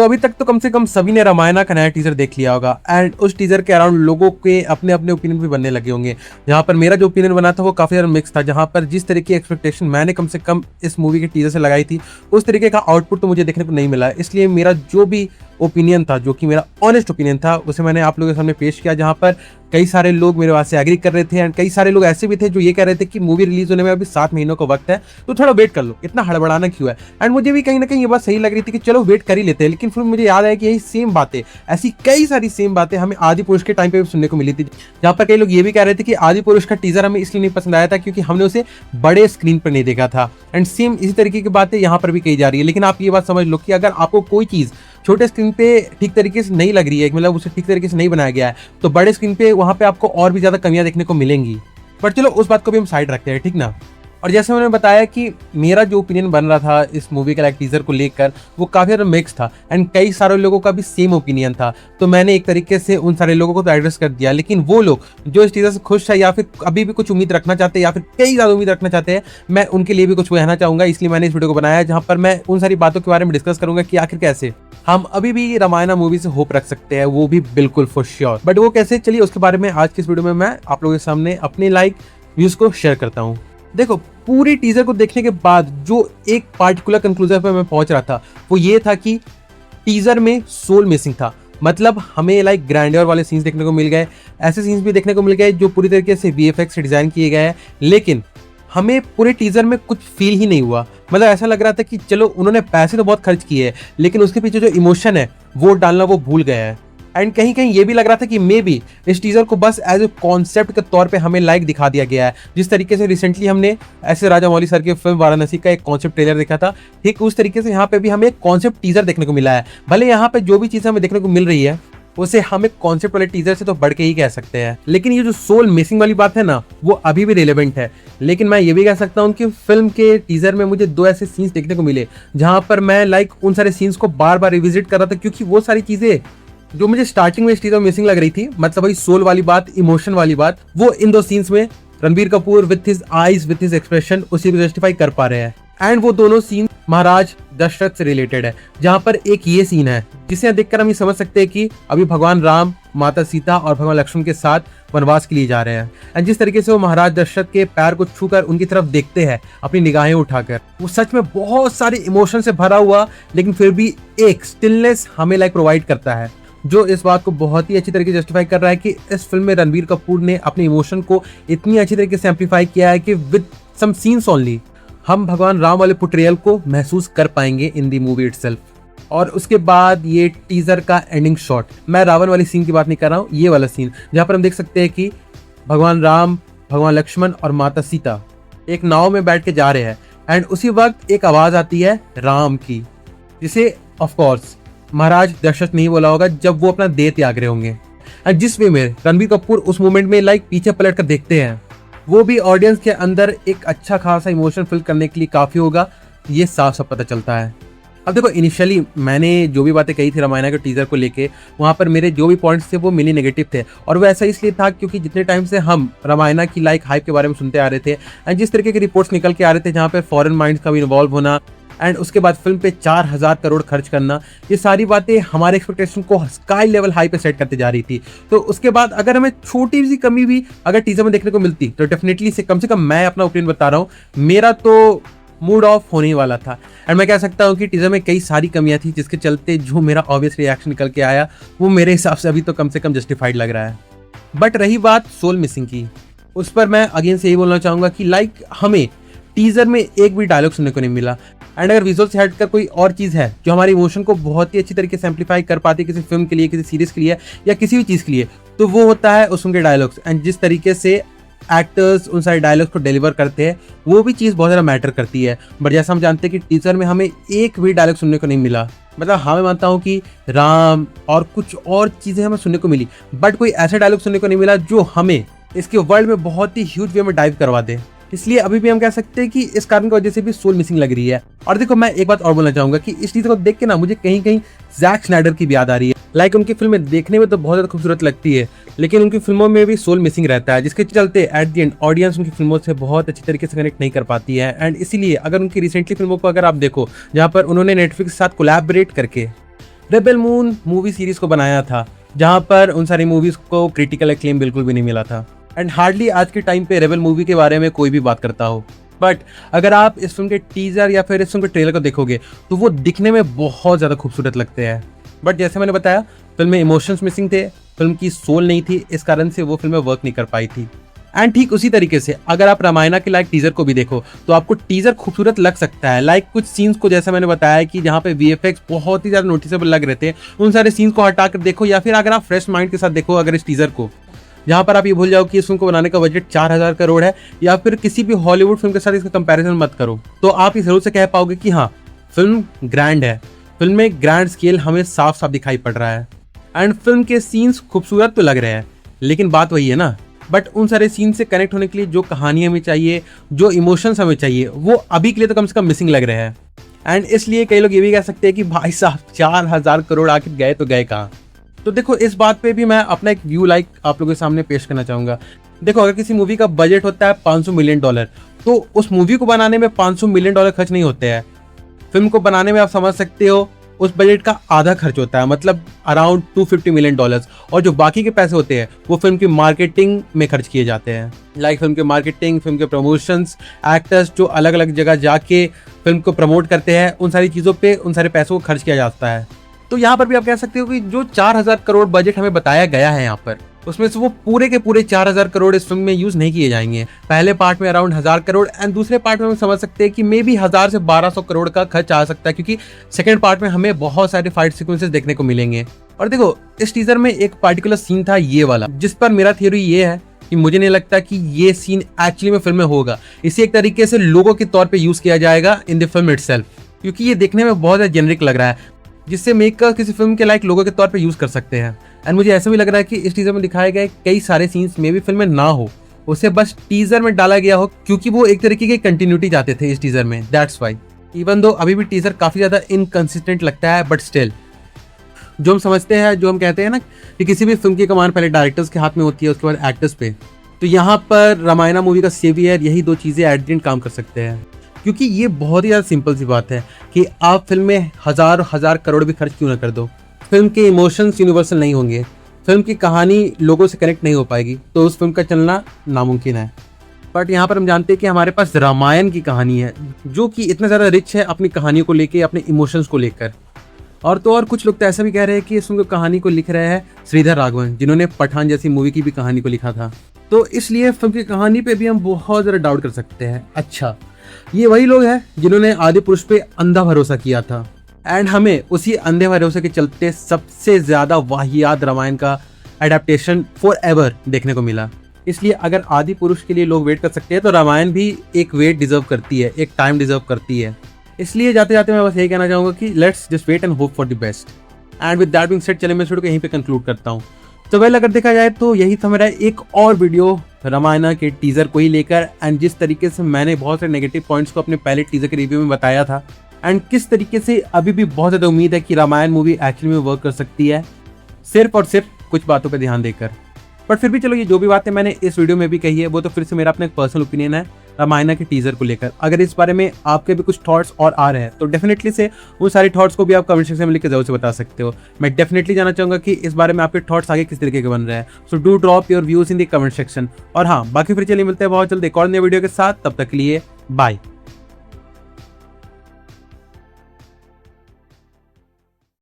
तो अभी तक तो कम से कम सभी ने रामायणा का नया टीजर देख लिया होगा एंड उस टीजर के अराउंड लोगों के अपने अपने ओपिनियन भी बनने लगे होंगे। जहां पर मेरा जो ओपिनियन बना था वो काफी ज्यादा मिक्स था, जहां पर जिस तरीके की एक्सपेक्टेशन मैंने कम से कम इस मूवी के टीजर से लगाई थी उस तरीके का आउटपुट तो मुझे देखने को नहीं मिला। इसलिए मेरा जो भी ओपिनियन था, जो कि मेरा ऑनेस्ट ओपिनियन था, उसे मैंने आप लोगों के सामने पेश किया। जहां पर कई सारे लोग मेरे बात से एग्री कर रहे थे एंड कई सारे लोग ऐसे भी थे जो ये कह रहे थे कि मूवी रिलीज होने में अभी 7 महीनों का वक्त है, तो थोड़ा वेट कर लो, इतना हड़बड़ाना क्यों है। एंड मुझे भी कहीं ना कहीं ये बात सही लग रही थी कि चलो वेट कर ही लेते हैं। लेकिन फिर मुझे याद आया कि यही सेम बातें, ऐसी कई सारी सेम बातें हमें आदि पुरुष के टाइम पे भी सुनने को मिली थी, जहां पर कई लोग ये भी कह रहे थे कि आदि पुरुष का टीजर हमें इसलिए नहीं पसंद आया था क्योंकि हमने उसे बड़े स्क्रीन पर नहीं देखा था। एंड सेम इसी तरीके की बातें यहाँ पर भी कही जा रही है। लेकिन आप ये बात समझ लो कि अगर आपको कोई चीज छोटे स्क्रीन पे ठीक तरीके से नहीं लग रही है, मतलब उसे ठीक तरीके से नहीं बनाया गया है, तो बड़े स्क्रीन पे वहां पे आपको और भी ज्यादा कमियां देखने को मिलेंगी। बट चलो उस बात को भी हम साइड रखते हैं, ठीक ना। और जैसे मैंने बताया कि मेरा जो ओपिनियन बन रहा था इस मूवी के लाइक टीजर को लेकर वो काफी ज्यादा मिक्स था एंड कई सारे लोगों का भी सेम ओपिनियन था। तो मैंने एक तरीके से उन सारे लोगों को तो एड्रेस कर दिया। लेकिन वो लोग जो इस टीजर से खुश है या फिर अभी भी कुछ उम्मीद रखना चाहते हैं या फिर कई ज्यादा उम्मीद रखना चाहते हैं, मैं उनके लिए भी कुछ कहना चाहूंगा। इसलिए मैंने इस वीडियो को बनाया जहां पर मैं उन सारी बातों के बारे में डिस्कस करूंगा कि आखिर कैसे हम अभी भी रामायणा मूवी से होप रख सकते हैं, वो भी बिल्कुल फॉर श्योर। बट वो कैसे, चलिए उसके बारे में आज की इस वीडियो में मैं आप लोगों के सामने अपने लाइक व्यूज को शेयर करता हूँ। देखो, पूरी टीजर को देखने के बाद जो एक पार्टिकुलर कंक्लूजन पे मैं पहुंच रहा था वो ये था कि टीजर में सोल मिसिंग था। मतलब हमें लाइक ग्रैंडियर वाले सीन्स देखने को मिल गए, ऐसे सीन्स भी देखने को मिल गए जो पूरी तरीके से वीएफएक्स से डिजाइन किए गए हैं, लेकिन हमें पूरे टीजर में कुछ फील ही नहीं हुआ। मतलब ऐसा लग रहा था कि चलो उन्होंने पैसे तो बहुत खर्च किए हैं लेकिन उसके पीछे जो इमोशन है वो डालना वो भूल गए हैं। एंड कहीं कहीं ये भी लग रहा था कि मे बी इस टीजर को बस एज ए कॉन्सेप्ट के तौर पे हमें लाइक दिखा दिया गया है। जिस तरीके से रिसेंटली हमने ऐसे राजा मौली सर की फिल्म वाराणसी का एक कॉन्सेप्ट ट्रेलर देखा था, ठीक उस तरीके से यहाँ पे भी हमें एक कॉन्सेप्ट टीजर देखने को मिला है। भले यहाँ पे जो भी चीज हमें देखने को मिल रही है उसे हम एक कॉन्सेप्ट वाले टीजर से तो बढ़ के ही कह सकते हैं, लेकिन ये जो सोल मिसिंग वाली बात है ना वो अभी भी रिलेवेंट है। लेकिन मैं ये भी कह सकता हूँ कि फिल्म के टीजर में मुझे 2 ऐसे सीन्स देखने को मिले जहां पर मैं लाइक उन सारे सीन्स को बार बार रिविजिट कर रहा था, क्योंकि वो सारी चीजें जो मुझे स्टार्टिंग में इस टीजर मिसिंग लग रही थी, मतलब वही सोल वाली बात, इमोशन वाली बात, वो इन 2 सीन्स में Ranbir Kapoor with his eyes with his expression उसी को जस्टिफाई कर पा रहे हैं। एंड वो दोनों सीन महाराज दशरथ से रिलेटेड है, जहां पर एक ये सीन है जिसे देखकर हम ये समझ सकते हैं कि अभी भगवान राम, माता सीता और भगवान लक्ष्मण के साथ वनवास के लिए जा रहे हैं। एंड जिस तरीके से वो महाराज दशरथ के पैर को छूकर उनकी तरफ देखते हैं अपनी निगाहें उठाकर, वो सच में बहुत सारे इमोशन से भरा हुआ लेकिन फिर भी एक स्टिलनेस हमें लाइक प्रोवाइड करता है, जो इस बात को बहुत ही अच्छी तरीके से जस्टिफाई कर रहा है कि इस फिल्म में रणबीर कपूर ने अपने इमोशन को इतनी अच्छी तरीके से एम्पलीफाई किया है कि विद सम सीन्स ओनली हम भगवान राम वाले पोर्ट्रेयल को महसूस कर पाएंगे इन दी मूवी इटसेल्फ। और उसके बाद ये टीजर का एंडिंग शॉट, मैं रावण वाली सीन की बात नहीं कर रहा हूँ, ये वाला सीन जहां पर हम देख सकते हैं कि भगवान राम, भगवान लक्ष्मण और माता सीता एक नाव में बैठ के जा रहे हैं एंड उसी वक्त एक आवाज आती है राम की, जिसे ऑफकोर्स महाराज दशरथ नहीं बोला होगा जब वो अपना देह त्याग रहे होंगे। एंड जिस वे में रणबीर कपूर उस मोमेंट में लाइक पीछे पलट कर देखते हैं, वो भी ऑडियंस के अंदर एक अच्छा खासा इमोशन फील करने के लिए काफी होगा, ये साफ साफ पता चलता है। अब देखो, इनिशियली मैंने जो भी बातें कही थी रामायणा के टीजर को लेके, वहां पर मेरे जो भी पॉइंट्स थे वो मिली नेगेटिव थे। और वो ऐसा इसलिए था क्योंकि जितने टाइम से हम रामायणा की लाइक हाइप के बारे में सुनते आ रहे थे एंड जिस तरीके की रिपोर्ट्स निकल के आ रहे थे जहां पे फॉरेन माइंड्स का भी इन्वॉल्व होना एंड उसके बाद फिल्म पे 4000 करोड़ खर्च करना, ये सारी बातें हमारे एक्सपेक्टेशन को स्काई लेवल हाई पे सेट करते जा रही थी। तो उसके बाद अगर हमें छोटी सी कमी भी अगर टीजर में देखने को मिलती तो डेफिनेटली से कम मैं अपना ओपिनियन बता रहा हूँ, मेरा तो मूड ऑफ होने वाला था। एंड मैं कह सकता हूँ कि टीजर में कई सारी कमियां थी जिसके चलते जो मेरा ऑब्वियस रिएक्शन निकल के आया वो मेरे हिसाब से अभी तो कम से कम जस्टिफाइड लग रहा है। बट रही बात सोल मिसिंग की, उस पर मैं अगेन से यही बोलना चाहूंगा कि लाइक हमें टीजर में एक भी डायलॉग सुनने को नहीं मिला। एंड अगर विजुअल से हटकर कोई और चीज है जो हमारे इमोशन को बहुत ही अच्छी तरीके से एम्पलीफाई कर पाती है किसी फिल्म के लिए, किसी सीरीज के लिए या किसी भी चीज के लिए, तो वो होता है उस उनके डायलॉग्स। एंड जिस तरीके से एक्टर्स उन सारे डायलॉग्स को डिलीवर करते हैं वो भी चीज बहुत ज़्यादा मैटर करती है। बट जैसा हम जानते हैं कि टीजर में हमें एक भी डायलॉग सुनने को नहीं मिला। मतलब हाँ, मैं मानता हूँ कि राम और कुछ और चीजें हमें सुनने को मिली, बट कोई ऐसा डायलॉग सुनने को नहीं मिला जो हमें इसके वर्ल्ड में बहुत ही ह्यूज वे में डाइव करवा दे। इसलिए अभी भी हम कह सकते हैं कि इस कारण की वजह से भी सोल मिसिंग लग रही है। और देखो, मैं एक बात और बोलना चाहूंगा कि इस चीज को देख के ना मुझे कहीं कहीं जैक स्नाइडर की भी याद आ रही है। लाइक उनकी फिल्में देखने में तो बहुत ज्यादा खूबसूरत लगती है लेकिन उनकी फिल्मों में भी सोल मिसिंग रहता है, जिसके चलते एट द एंड ऑडियंस उनकी फिल्मों से बहुत अच्छी तरीके से कनेक्ट नहीं कर पाती है। एंड इसीलिए अगर उनकी रिसेंटली फिल्मों को अगर आप देखो जहां पर उन्होंने नेटफ्लिक्स के साथ कोलैबोरेट करके रेबेल मून मूवी सीरीज को बनाया था, जहां पर उन सारी मूवीज को क्रिटिकल एक्लेम बिल्कुल भी नहीं मिला था एंड हार्डली आज के टाइम पे रेबेल मूवी के बारे में कोई भी बात करता हो। बट अगर आप इस फिल्म के टीजर या फिर इस फिल्म के ट्रेलर को देखोगे तो वो दिखने में बहुत ज़्यादा खूबसूरत लगते हैं। बट जैसे मैंने बताया, फिल्म में इमोशंस मिसिंग थे, फिल्म की सोल नहीं थी, इस कारण से वो फिल्म वर्क नहीं कर पाई थी। एंड ठीक उसी तरीके से अगर आप रामायणा के लाइक टीजर को भी देखो तो आपको टीजर खूबसूरत लग सकता है। लाइक कुछ सीन्स को जैसे मैंने बताया कि जहाँ पे वीएफएक्स बहुत ही ज़्यादा नोटिसेबल लग रहे थे, उन सारे सीन्स को हटा कर देखो, या फिर अगर आप फ्रेश माइंड के साथ देखो अगर इस टीजर को, जहाँ पर आप ये भूल जाओ कि इस फिल्म को बनाने का बजट 4000 करोड़ है, या फिर किसी भी हॉलीवुड फिल्म के साथ इसका कंपैरिजन मत करो, तो आप इस जरूर से कह पाओगे कि हाँ फिल्म ग्रैंड है, फिल्म में ग्रैंड स्केल हमें साफ साफ दिखाई पड़ रहा है एंड फिल्म के सीन्स खूबसूरत तो लग रहे हैं। लेकिन बात वही है ना, बट उन सारे सीन से कनेक्ट होने के लिए जो कहानी हमें चाहिए, जो इमोशंस हमें चाहिए, वो अभी के लिए तो कम से कम मिसिंग लग रहे हैं। एंड इसलिए कई लोग ये भी कह सकते हैं कि भाई साहब 4000 करोड़ आखिर गए तो गए कहाँ। तो देखो, इस बात पे भी मैं अपना एक व्यू आप लोगों के सामने पेश करना चाहूँगा। देखो, अगर किसी मूवी का बजट होता है $500 मिलियन, तो उस मूवी को बनाने में $500 मिलियन खर्च नहीं होते हैं। फिल्म को बनाने में आप समझ सकते हो उस बजट का आधा खर्च होता है, मतलब अराउंड $250 मिलियन, और जो बाकी के पैसे होते हैं वो फिल्म की मार्केटिंग में खर्च किए जाते हैं। लाइक फिल्म के मार्केटिंग, फिल्म के प्रमोशंस, एक्टर्स जो अलग अलग जगह जाके फिल्म को प्रमोट करते हैं, उन सारी चीज़ों पे उन सारे पैसों को खर्च किया जाता है। तो यहाँ पर भी आप कह सकते हो कि जो 4000 करोड़ बजट हमें बताया गया है यहाँ पर, उसमें से वो पूरे के पूरे 4000 करोड़ इस फिल्म में यूज नहीं किए जाएंगे। पहले पार्ट में अराउंड 1000 करोड़ एंड दूसरे पार्ट में हम समझ सकते हैं कि मे बी 1000 से 1200 करोड़ का खर्च आ सकता है, क्योंकि सेकंड पार्ट में हमें बहुत सारे फाइट सीक्वेंसेस देखने को मिलेंगे। और देखो, इस टीजर में एक पार्टिकुलर सीन था ये वाला, जिस पर मेरा थ्योरी ये है कि मुझे नहीं लगता कि ये सीन एक्चुअली में फिल्म में होगा। इसे एक तरीके से लोगो के तौर पर यूज किया जाएगा इन द फिल्म इटसेल्फ, क्योंकि ये देखने में बहुत ज्यादा जेनरिक लग रहा है, जिससे मेकर किसी फिल्म के लाइक लोगों के तौर पे यूज कर सकते हैं। एंड मुझे ऐसा भी लग रहा है कि इस टीजर में दिखाए गए कई सारे सीन्स में भी फिल्म में ना हो, उसे बस टीजर में डाला गया हो, क्योंकि वो एक तरीके की कंटिन्यूटी चाहते थे इस टीजर में। दैट्स व्हाई इवन दो अभी भी टीजर काफी ज्यादा इनकंसिस्टेंट लगता है, बट स्टिल जो हम समझते हैं, जो हम कहते हैं ना कि किसी भी फिल्म की कमान पहले डायरेक्टर्स के हाथ में होती है, उसके बाद एक्टर्स पे, तो यहाँ पर रामायणा मूवी का सेवियर यही दो चीजें एट द एंड काम कर सकते हैं। क्योंकि ये बहुत ही ज़्यादा सिंपल सी बात है कि आप फिल्म में हजार करोड़ भी खर्च क्यों ना कर दो, फिल्म के इमोशंस यूनिवर्सल नहीं होंगे, फिल्म की कहानी लोगों से कनेक्ट नहीं हो पाएगी, तो उस फिल्म का चलना नामुमकिन है। बट यहाँ पर हम जानते हैं कि हमारे पास रामायण की कहानी है, जो कि इतना ज़्यादा रिच है अपनी कहानियों को लेके, अपने इमोशंस को लेकर। और तो और कुछ लोग तो ऐसा भी कह रहे हैं कि इस फिल्म की कहानी को लिख रहे हैं श्रीधर राघवन, जिन्होंने पठान जैसी मूवी की भी कहानी को लिखा था। तो इसलिए फिल्म की कहानी पे भी हम बहुत ज़्यादा डाउट कर सकते हैं। अच्छा, ये वही लोग हैं जिन्होंने आदि पुरुष पे अंधा भरोसा किया था, एंड हमें उसी अंधे भरोसे के चलते सबसे ज्यादा वाहियात रामायण का एडेप्टेशन फॉर एवर देखने को मिला। इसलिए अगर आदि पुरुष के लिए लोग वेट कर सकते हैं, तो रामायण भी एक वेट डिजर्व करती है, एक टाइम डिजर्व करती है। इसलिए जाते जाते मैं बस यही कहना चाहूंगा कि let's just wait and hope for the best. And with that being said, चलिए मैं वीडियो को यहीं पे कंक्लूड करता हूँ। तो वेल, अगर देखा जाए तो यही था मेरा एक और वीडियो रामायणा के टीजर को ही लेकर, एंड जिस तरीके से मैंने बहुत सारे नेगेटिव पॉइंट्स को अपने पहले टीजर के रिव्यू में बताया था, एंड किस तरीके से अभी भी बहुत ज़्यादा उम्मीद है कि रामायण मूवी एक्चुअली में वर्क कर सकती है, सिर्फ और सिर्फ कुछ बातों पर ध्यान देकर। बट फिर भी चलो, ये जो भी बातें मैंने इस वीडियो में भी कही है, वो तो फिर से मेरा अपना एक पर्सनल ओपिनियन है रामायणा के टीजर को लेकर। अगर इस बारे में आपके भी कुछ थॉट्स और आ रहे हैं, तो डेफिनेटली से उन सारे थॉट्स को भी आप कमेंट सेक्शन में लिख के जरूर से बता सकते हो। मैं डेफिनेटली जानना चाहूंगा कि इस बारे में आपके थॉट्स आगे किस तरीके के बन रहे हैं। So do drop your views in the comment section. और हाँ, बाकी फिर चलिए मिलते हैं बहुत जल्द एक और नए वीडियो के साथ। तब तक के लिए बाय।